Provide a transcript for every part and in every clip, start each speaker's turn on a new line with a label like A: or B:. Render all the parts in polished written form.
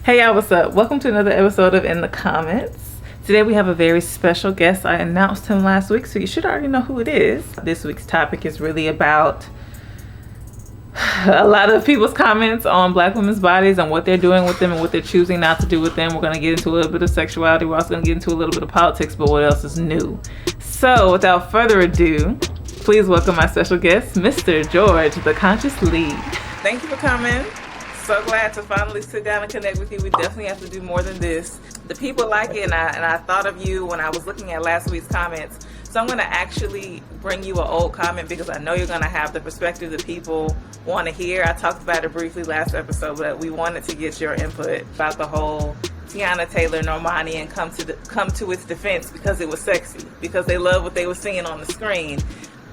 A: Hey y'all, what's up? Welcome to another episode of In the Comments. Today we have a very special guest. I announced him last week, so you should already know who it is. This week's topic is really about a lot of people's comments on Black women's bodies and what they're doing with them and what they're choosing not to do with them. We're going to get into a little bit of sexuality. We're also going to get into a little bit of politics, but what else is new? So without further ado, please welcome my special guest, Mr. George, the Conscious Lead. Thank you for coming. So glad to finally sit down and connect with you. We definitely have to do more than this. The people like it, and I thought of you when I was looking at last week's comments. So I'm going to actually bring you an old comment because I know you're going to have the perspective that people want to hear. I talked about it briefly last episode, but we wanted to get your input about the whole Tiana Taylor Normani and come to its defense because it was sexy, because they love what they were seeing on the screen.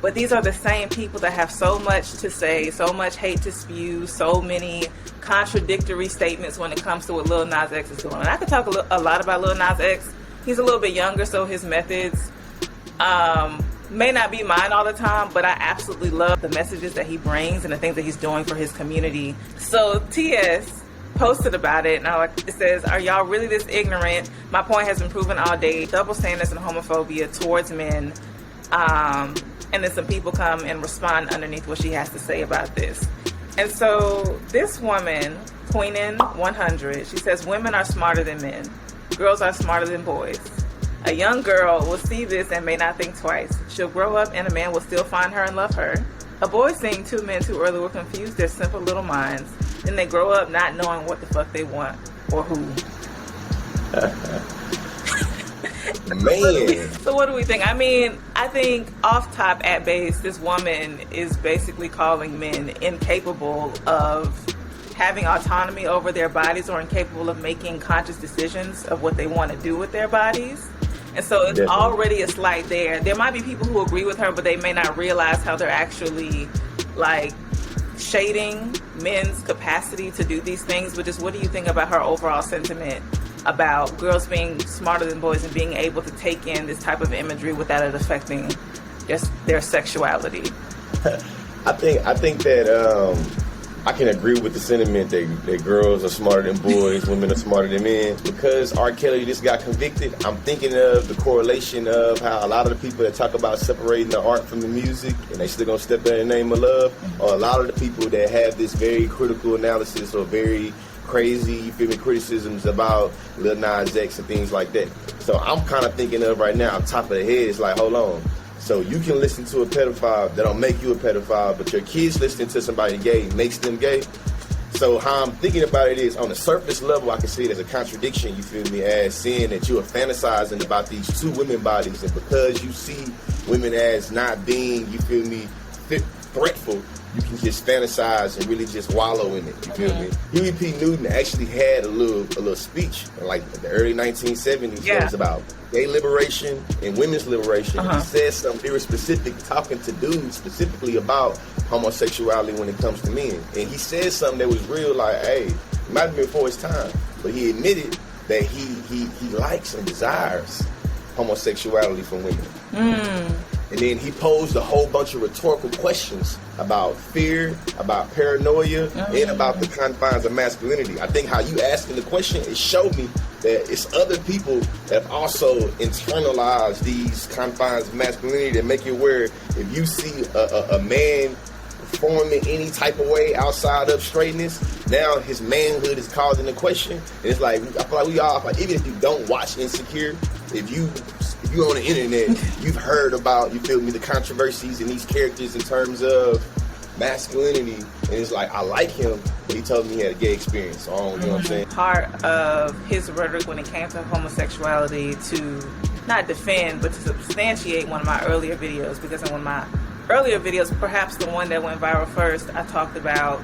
A: But these are the same people that have so much to say, so much hate to spew, so many contradictory statements when it comes to what Lil Nas X is doing. And I could talk a lot about Lil Nas X. He's a little bit younger, so his methods may not be mine all the time, but I absolutely love the messages that he brings and the things that he's doing for his community. So TS posted about it, and it says, "Are y'all really this ignorant? My point has been proven all day. Double standards and homophobia towards men." And then some people come and respond underneath what she has to say about this. And so this woman, Queenin100, she says, "Women are smarter than men. Girls are smarter than boys. A young girl will see this and may not think twice. She'll grow up and a man will still find her and love her. A boy seeing two men too early will confuse their simple little minds. Then they grow up not knowing what the fuck they want or who."
B: Man.
A: So what do we think? I mean, I think off top at base, this woman is basically calling men incapable of having autonomy over their bodies or incapable of making conscious decisions of what they want to do with their bodies. And so it's already a slight there. There might be people who agree with her, but they may not realize how they're actually like shading men's capacity to do these things. But just what do you think about her overall sentiment about girls being smarter than boys and being able to take in this type of imagery without it affecting just their sexuality?
B: I think that I can agree with the sentiment that girls are smarter than boys, women are smarter than men. Because R. Kelly just got convicted, I'm thinking of the correlation of how a lot of the people that talk about separating the art from the music and they still gonna step in the name of love, or a lot of the people that have this very critical analysis or very crazy, you feel me, criticisms about Lil Nas X and things like that. So I'm kind of thinking of right now, top of the head, it's like, hold on. So you can listen to a pedophile that don't make you a pedophile, but your kids listening to somebody gay makes them gay. So how I'm thinking about it is, on the surface level, I can see it as a contradiction, you feel me, as seeing that you are fantasizing about these two women bodies, and because you see women as not being, you feel me, threatful, you can just fantasize and really just wallow in it, you feel me? Huey P. Newton actually had a little speech in like the early 1970s that was about gay liberation and women's liberation. He said something very specific, talking to dudes specifically about homosexuality when it comes to men. And he said something that was real, like, hey, it might have been before his time, but he admitted that he likes and desires homosexuality from women. And then he posed a whole bunch of rhetorical questions about fear, about paranoia, and about the confines of masculinity. I think how you asking the question, it showed me that it's other people that have also internalized these confines of masculinity that make it where if you see a man performing any type of way outside of straightness, now his manhood is called into question. And it's like, I feel like we all, even if you don't watch Insecure, if you're on the internet, you've heard about, you feel me, the controversies in these characters in terms of masculinity. And it's like, I like him, but he told me he had a gay experience. So I don't, you know what I'm saying?
A: Part of his rhetoric when it came to homosexuality to not defend, but to substantiate one of my earlier videos, because in one of my earlier videos, perhaps the one that went viral first, I talked about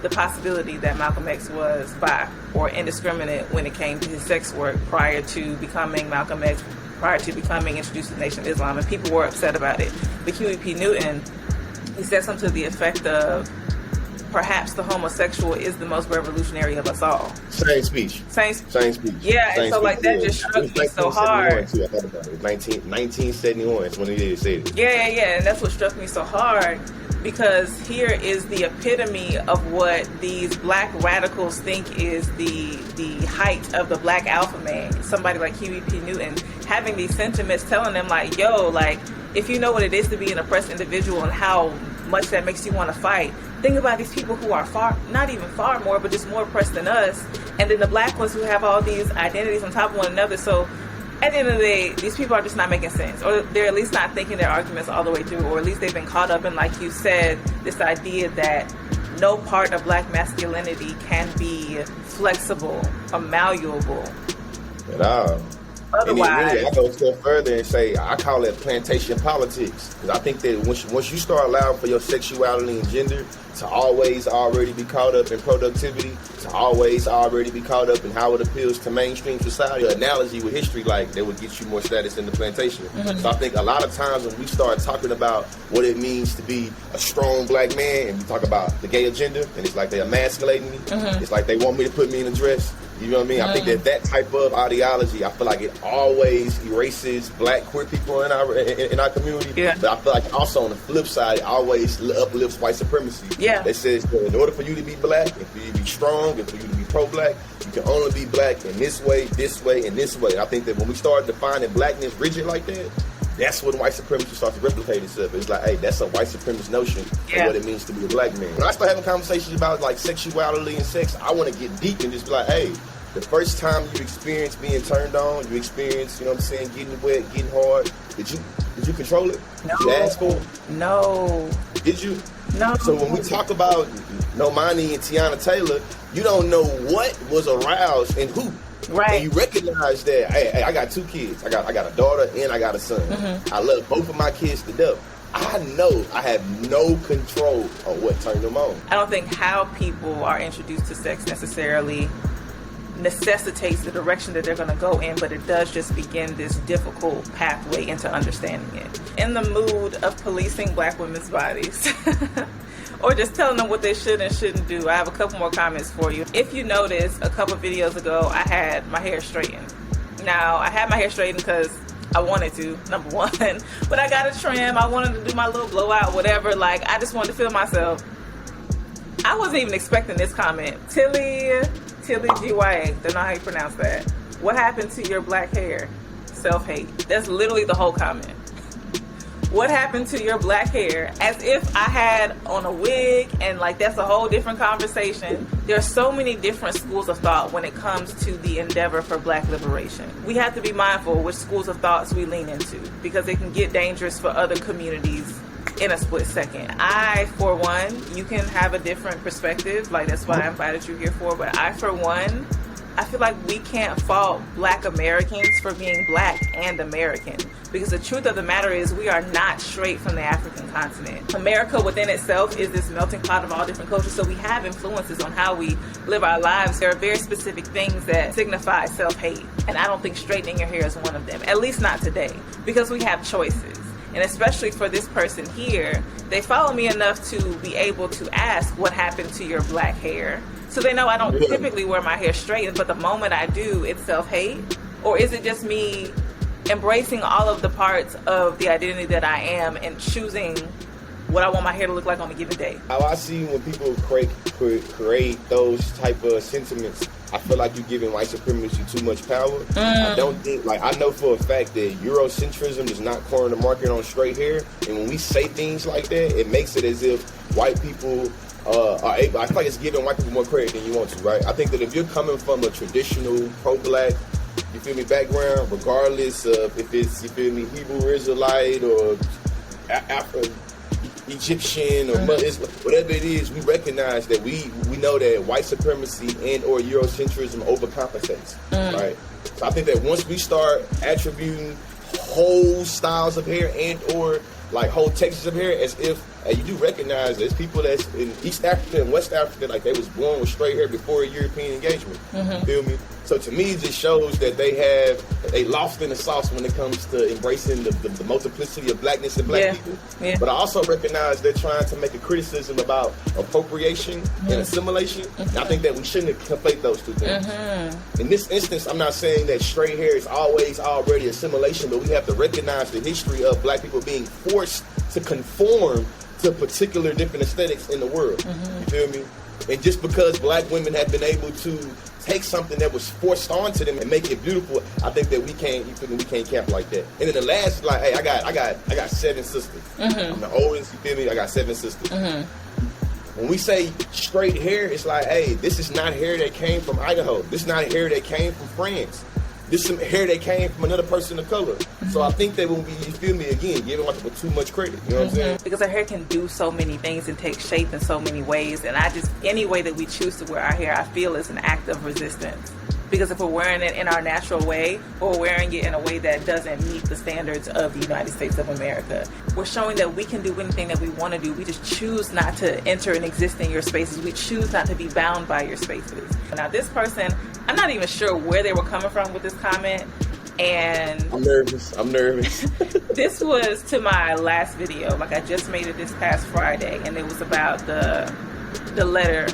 A: the possibility that Malcolm X was bi or indiscriminate when it came to his sex work prior to becoming Malcolm X, prior to becoming introduced to the Nation of Islam, and people were upset about it. But Huey P. Newton, he said something to the effect of, perhaps the homosexual is the most revolutionary of us all.
B: Same speech.
A: Same speech. Yeah,
B: Same
A: and so
B: speech.
A: like that just struck me so hard.
B: Too. I thought about it. 1971 is when he said it.
A: Yeah, and that's what struck me so hard, because here is the epitome of what these black radicals think is the height of the black alpha man. Somebody like Huey P. Newton having these sentiments, telling them like, yo, like, if you know what it is to be an oppressed individual and how much that makes you want to fight, think about these people who are not even far more, but just more oppressed than us. And then the black ones who have all these identities on top of one another. So at the end of the day, these people are just not making sense, or they're at least not thinking their arguments all the way through, or at least they've been caught up in, like you said, this idea that no part of black masculinity can be flexible or malleable.
B: At all.
A: Otherwise,
B: and really, I go a step further and say I call it plantation politics, because I think that once you start allowing for your sexuality and gender to always already be caught up in productivity, to always already be caught up in how it appeals to mainstream society. An analogy with history, like, they would get you more status in the plantation. Mm-hmm. So I think a lot of times when we start talking about what it means to be a strong black man, and we talk about the gay agenda, and it's like they're emasculating me, mm-hmm. It's like they want me to put me in a dress. You know what I mean? I think that type of ideology, I feel like it always erases black queer people in our community. Yeah. But I feel like also on the flip side, it always uplifts white supremacy.
A: Yeah.
B: That says that in order for you to be black, and for you to be strong, and for you to be pro-black, you can only be black in this way, and this way. I think that when we start defining blackness rigid like that, that's when white supremacy starts to replicate itself. It's like, hey, that's a white supremacist notion of what it means to be a black man. When I start having conversations about like sexuality and sex, I want to get deep and just be like, hey, the first time you experience being turned on, you experience, you know what I'm saying, getting wet, getting hard, did you control it?
A: No.
B: Did you ask for it?
A: No.
B: Did you?
A: No.
B: So when we talk about Normani and Tiana Taylor, you don't know what was aroused and who.
A: Right.
B: And you recognize that, hey, I got two kids. I got a daughter and I got a son. Mm-hmm. I love both of my kids to death. I know I have no control on what turned them on.
A: I don't think how people are introduced to sex necessarily necessitates the direction that they're going to go in, but it does just begin this difficult pathway into understanding it. In the mood of policing black women's bodies or just telling them what they should and shouldn't do, I have a couple more comments for you. If you notice, a couple videos ago I had my hair straightened. Now, I had my hair straightened because I wanted to, number one, but I got a trim. I wanted to do my little blowout, whatever. Like, I just wanted to feel myself. I wasn't even expecting this comment. Tilly GYA, don't know how you pronounce that. What happened to your black hair? Self-hate. That's literally the whole comment. What happened to your black hair? As if I had on a wig, and like that's a whole different conversation. There are so many different schools of thought when it comes to the endeavor for black liberation. We have to be mindful which schools of thoughts we lean into, because it can get dangerous for other communities in a split second. I, for one, you can have a different perspective, like that's what I invited you here for, but I, for one, I feel like we can't fault black Americans for being black and American, because the truth of the matter is we are not straight from the African continent. America within itself is this melting pot of all different cultures, so we have influences on how we live our lives. There are very specific things that signify self-hate, and I don't think straightening your hair is one of them, at least not today, because we have choices. And especially for this person here, they follow me enough to be able to ask what happened to your black hair. So they know I don't typically wear my hair straightened, but the moment I do, it's self-hate? Or is it just me embracing all of the parts of the identity that I am and choosing what I want my hair to look like on a given day?
B: How I see when people create those type of sentiments, I feel like you're giving white supremacy too much power. I don't think, like, I know for a fact that Eurocentrism does not corner the market on straight hair. And when we say things like that, it makes it as if white people are able, I feel like it's giving white people more credit than you want to, right? I think that if you're coming from a traditional pro-black, you feel me, background, regardless of if it's, you feel me, Hebrew Israelite or Egyptian or whatever it is, we recognize that we know that white supremacy and or Eurocentrism overcompensates, right? So I think that once we start attributing whole styles of hair and or like whole textures of hair, as if you do recognize there's people that's in East Africa and West Africa, like they was born with straight hair before European engagement. You feel me? So to me, it just shows that they lost in the sauce when it comes to embracing the multiplicity of blackness and black people. Yeah. But I also recognize they're trying to make a criticism about appropriation and assimilation. And I think that we shouldn't conflate those two things. In this instance, I'm not saying that straight hair is always already assimilation, but we have to recognize the history of black people being forced to conform to particular different aesthetics in the world. You feel me? And just because black women have been able to take something that was forced onto them and make it beautiful, I think that we can't camp like that. And then the last, like, hey, I got 7 sisters. I'm the oldest, you feel me? I got 7 sisters. When we say straight hair, it's like, hey, this is not hair that came from Idaho. This is not hair that came from France. This is some hair that came from another person of color. So I think that when we, you feel me, again, giving like too much credit. You know what I'm saying?
A: Because our hair can do so many things and take shape in so many ways. And any way that we choose to wear our hair, I feel is an act of resistance. Because if we're wearing it in our natural way, or we're wearing it in a way that doesn't meet the standards of the United States of America, we're showing that we can do anything that we want to do. We just choose not to enter and exist in your spaces. We choose not to be bound by your spaces. Now, this person, I'm not even sure where they were coming from with this comment. And
B: I'm nervous.
A: This was to my last video. Like, I just made it this past Friday, and it was about the letter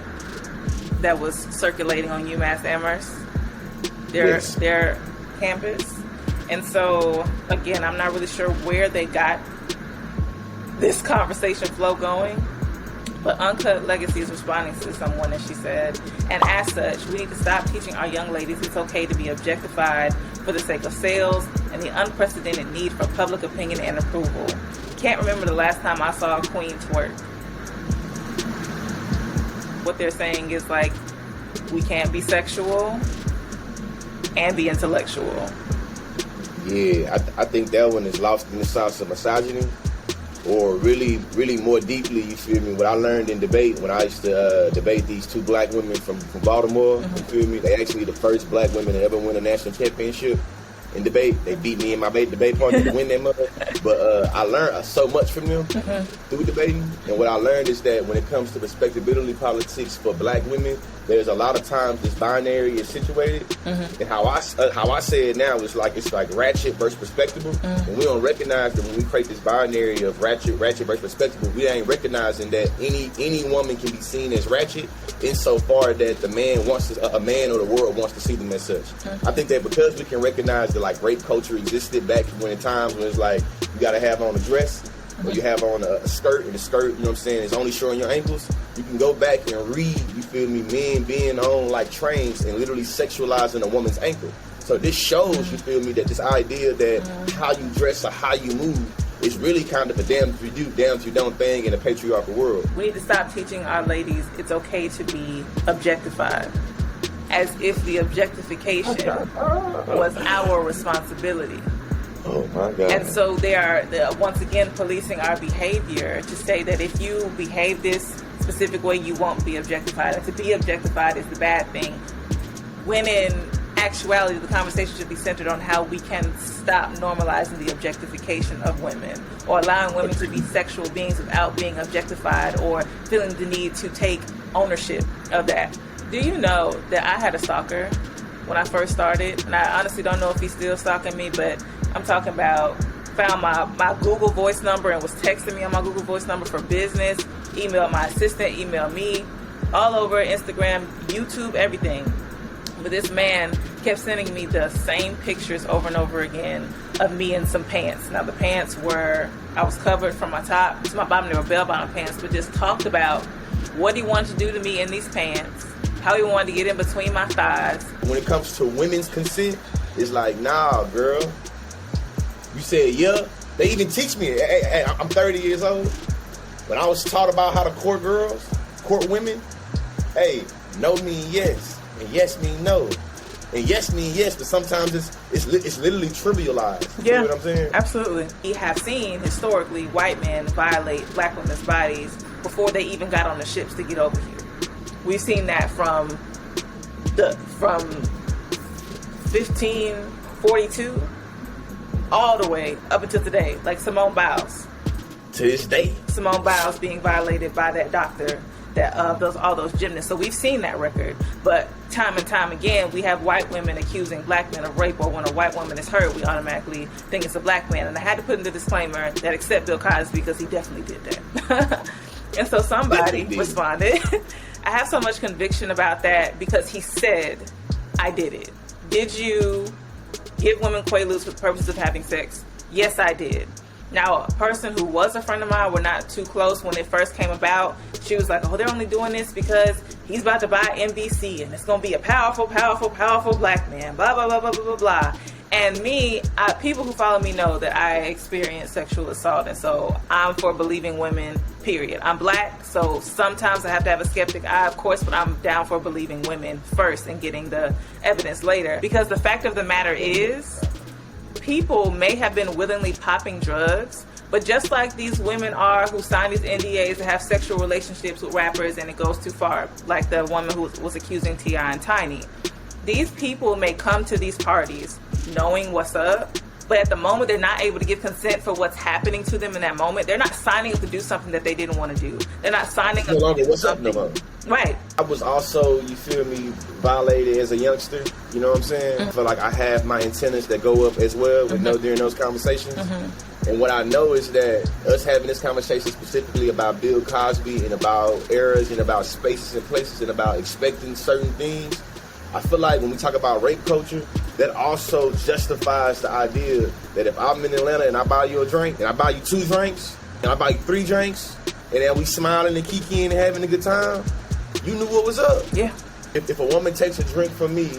A: that was circulating on UMass Amherst. Their campus. And so, again, I'm not really sure where they got this conversation flow going, but Uncut Legacy is responding to someone, and she said, and as such, we need to stop teaching our young ladies it's okay to be objectified for the sake of sales and the unprecedented need for public opinion and approval. Can't remember the last time I saw a queen twerk. What they're saying is, like, we can't be sexual and be intellectual.
B: Yeah, I think that one is lost in the sauce of misogyny, or really, really more deeply, you feel me, what I learned in debate when I used to debate these 2 black women from Baltimore, you feel me, they actually the first black women to ever win a national championship in debate. They beat me in my debate partner to win that mother. But I learned so much from them through debating. And what I learned is that when it comes to respectability politics for black women, there's a lot of times this binary is situated. And how I say it now is like it's like ratchet versus respectable. And we don't recognize that when we create this binary of ratchet versus respectable, we ain't recognizing that any woman can be seen as ratchet insofar that the man a man or the world wants to see them as such. I think that because we can recognize that like rape culture existed back when in times when it's like you gotta have on a dress or you have on a skirt, and the skirt, you know what I'm saying, is only showing your ankles. You can go back and read, you feel me, men being on like trains and literally sexualizing a woman's ankle. So this shows, you feel me, that this idea that how you dress or how you move is really kind of a damn if you do, damn if you don't thing in a patriarchal world.
A: We need to stop teaching our ladies it's okay to be objectified, as if the objectification was our responsibility.
B: Oh my God.
A: And so they are, once again, policing our behavior to say that if you behave this specific way, you won't be objectified. And to be objectified is the bad thing. When in actuality, the conversation should be centered on how we can stop normalizing the objectification of women, or allowing women to be sexual beings without being objectified or feeling the need to take ownership of that. Do you know that I had a stalker when I first started? And I honestly don't know if he's still stalking me, but I'm talking about found my Google Voice number and was texting me on my Google Voice number for business, emailed my assistant, emailed me, all over Instagram, YouTube, everything. But this man kept sending me the same pictures over and over again of me in some pants. Now the pants were, I was covered from my top to my bottom. They were bell-bottom pants, but just talked about what he wanted to do to me in these pants, how he wanted to get in between my thighs.
B: When it comes to women's consent, it's like, nah, girl. You said, yeah. They even teach me. I'm 30 years old. When I was taught about how to court girls, court women, hey, no mean yes, and yes mean no. And yes mean yes, but sometimes it's literally trivialized.
A: Yeah,
B: you know what I'm saying?
A: Absolutely. We have seen, historically, white men violate black women's bodies before they even got on the ships to get over here. We've seen that from 1542 all the way up until today, like Simone Biles.
B: To this day.
A: Simone Biles being violated by that doctor that all those gymnasts. So we've seen that record, but time and time again, we have white women accusing black men of rape, or when a white woman is hurt, we automatically think it's a black man. And I had to put in the disclaimer that except Bill Cosby, because he definitely did that. And so somebody responded. I have so much conviction about that because he said, I did it. Did you give women Quaaludes for the purpose of having sex? Yes, I did. Now, a person who was a friend of mine, we're not too close when it first came about, she was like, oh, they're only doing this because he's about to buy NBC and it's going to be a powerful, powerful, powerful black man, blah, blah, blah, blah, blah, blah, blah. And me, people who follow me know that I experienced sexual assault, and so I'm for believing women, period. I'm black, so sometimes I have to have a skeptic eye, of course, but I'm down for believing women first and getting the evidence later. Because the fact of the matter is, people may have been willingly popping drugs, but just like these women are who sign these NDAs to have sexual relationships with rappers and it goes too far, like the woman who was accusing T.I. and Tiny, these people may come to these parties knowing what's up, but at the moment they're not able to give consent for what's happening to them in that moment. They're not signing up to do something that they didn't want to do. They're not signing up to do
B: what's
A: something.
B: Up no more.
A: Right.
B: I was also, you feel me, violated as a youngster. You know what I'm saying? Mm-hmm. I feel like I have my antennas that go up as well with no during those conversations. Mm-hmm. And what I know is that us having this conversation specifically about Bill Cosby and about eras and about spaces and places and about expecting certain things, I feel like when we talk about rape culture, that also justifies the idea that if I'm in Atlanta and I buy you a drink, and I buy you 2 drinks, and I buy you 3 drinks, and then we smiling and kikiing and having a good time, you knew what was up.
A: Yeah.
B: If a woman takes a drink from me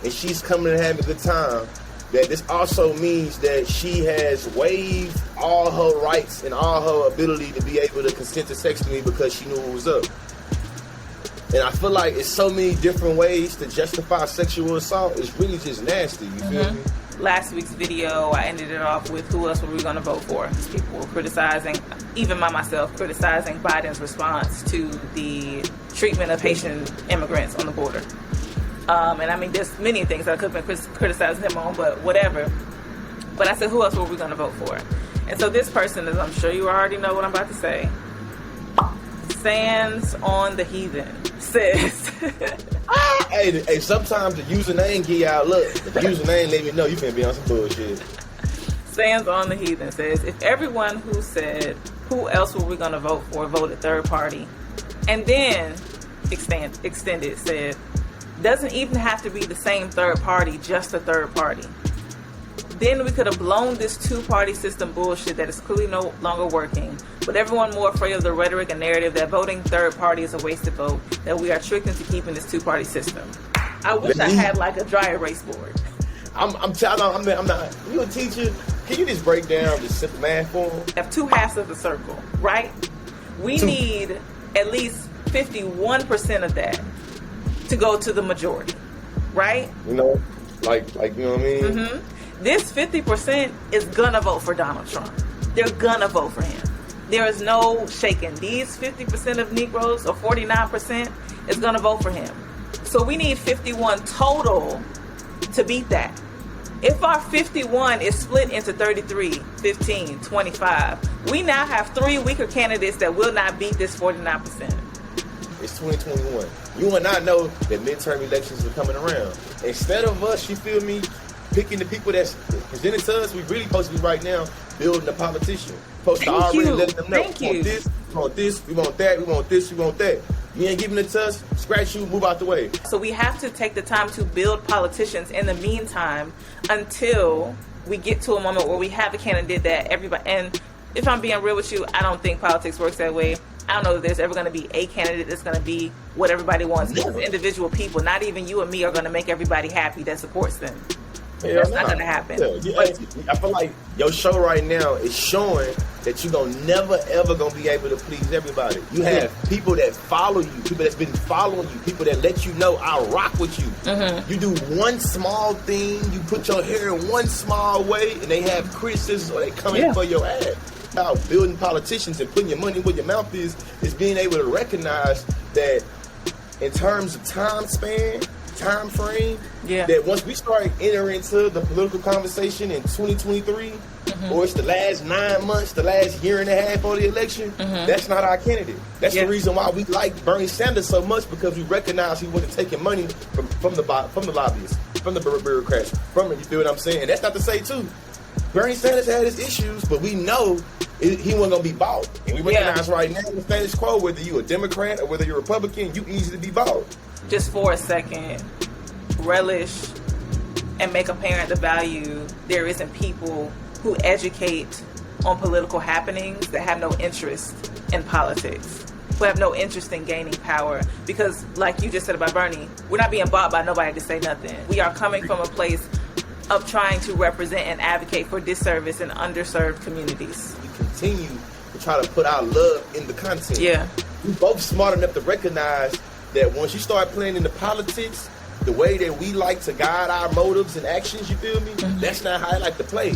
B: and she's coming and having a good time, that this also means that she has waived all her rights and all her ability to be able to consent to sex to me because she knew what was up. And I feel like it's so many different ways to justify sexual assault. It's really just nasty, you feel me?
A: Last week's video, I ended it off with who else were we going to vote for? People were criticizing, even myself, criticizing Biden's response to the treatment of Haitian immigrants on the border. And I mean, there's many things that I could have been criticizing him on, but whatever. But I said, who else were we going to vote for? And so this person, as I'm sure you already know what I'm about to say, Sands on the Heathen says,
B: hey, sometimes the username give y'all look. The username let me know you finna be on some bullshit.
A: Sands on the Heathen says, if everyone who said, who else were we going to vote for, voted third party, and then extended said, doesn't even have to be the same third party, just a third party. Then we could have blown this 2-party system bullshit that is clearly no longer working, but everyone more afraid of the rhetoric and narrative that voting third party is a wasted vote, that we are tricked into keeping this 2-party system. I wish I had like a dry erase board.
B: I'm not. You a teacher? Can you just break down the simple math for them?
A: Have 2 halves of the circle, right? We need at least 51% of that to go to the majority, right?
B: You know, like you know what I mean?
A: Mm-hmm. This 50% is gonna vote for Donald Trump. They're gonna vote for him. There is no shaking. These 50% of Negroes, or 49%, is gonna vote for him. So we need 51 total to beat that. If our 51 is split into 33, 15, 25, we now have 3 weaker candidates that will not beat this 49%.
B: It's 2021. You and I know that midterm elections are coming around. Instead of us, you feel me, picking the people that's presented to us, we really supposed to be right now building a politician. Supposed to already let them know, we want this, we want this, we want that, we want this, we want that. You ain't giving it to us, scratch you, move out the way.
A: So we have to take the time to build politicians in the meantime until we get to a moment where we have a candidate that everybody, and if I'm being real with you, I don't think politics works that way. I don't know if there's ever going to be a candidate that's going to be what everybody wants. Because individual people, not even you and me, are going to make everybody happy that supports them. That's not going to happen.
B: I feel like your show right now is showing that you're never ever going to be able to please everybody. You have people that follow you, people that's been following you, people that let you know I rock with you. Mm-hmm. You do one small thing, you put your hair in one small way, and they have criticisms or they come in for your ass. Now, building politicians and putting your money where your mouth is being able to recognize that in terms of time span, time frame
A: Yeah.
B: that once we start entering into the political conversation in 2023, or it's the last 9 months, the last year and a half of the election, that's not our candidate. That's the reason why we like Bernie Sanders so much, because we recognize he wasn't taking money from the lobbyists, from the bureaucrats, you feel what I'm saying? And that's not to say, too, Bernie Sanders had his issues, but we know he wasn't going to be bought. And we recognize right now in the status quo, whether you're a Democrat or whether you're a Republican, you easy to be bought.
A: Just for a second, relish and make apparent the value there isn't people who educate on political happenings that have no interest in politics, who have no interest in gaining power. Because like you just said about Bernie, we're not being bought by nobody to say nothing. We are coming from a place of trying to represent and advocate for disserviced and underserved communities.
B: We continue to try to put our love in the content.
A: Yeah.
B: We're both smart enough to recognize that once you start playing into politics, the way that we like to guide our motives and actions, you feel me? That's not how I like to play.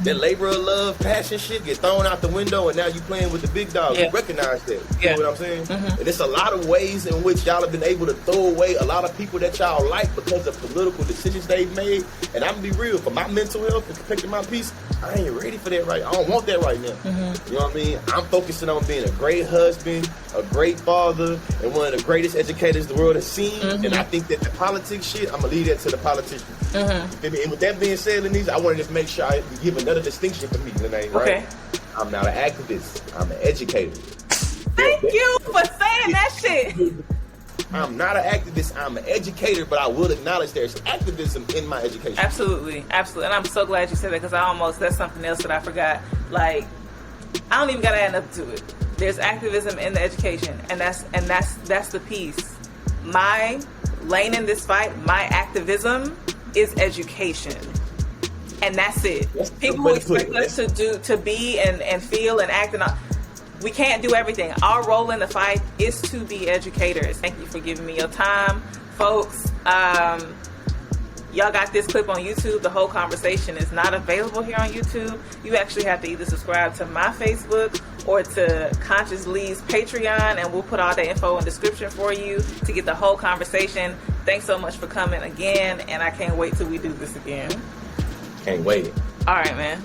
B: That labor of love, passion shit get thrown out the window, and now you playing with the big dogs. You recognize that. You know what I'm saying? And there's a lot of ways in which y'all have been able to throw away a lot of people that y'all like because of political decisions they've made. And I'm gonna be real, for my mental health and protecting my peace, I ain't ready for that right. I don't want that right now. You know what I mean? I'm focusing on being a great husband, a great father, and one of the greatest educators the world has seen. And I think that the politics shit, I'm gonna leave that to the politicians. And with that being said, Lenise, I want to just make sure I give another distinction for me, Lenise, right?
A: Okay.
B: I'm not an activist. I'm an educator.
A: Thank you for saying that shit.
B: I'm not an activist. I'm an educator, but I will acknowledge there's activism in my education.
A: Absolutely. Absolutely. And I'm so glad you said that, because that's something else that I forgot. Like, I don't even got to add up to it. There's activism in the education, and that's the piece. My lane in this fight, my activism is education. And that's it. People who expect us to be and feel and act, and we can't do everything. Our role in the fight is to be educators. Thank you for giving me your time, folks. Y'all got this clip on YouTube. The whole conversation is not available here on YouTube. You actually have to either subscribe to my Facebook or to Conscious Lee's Patreon, and we'll put all the info in the description for you to get the whole conversation. Thanks so much for coming again, and I can't wait till we do this again.
B: Can't wait.
A: All right, man.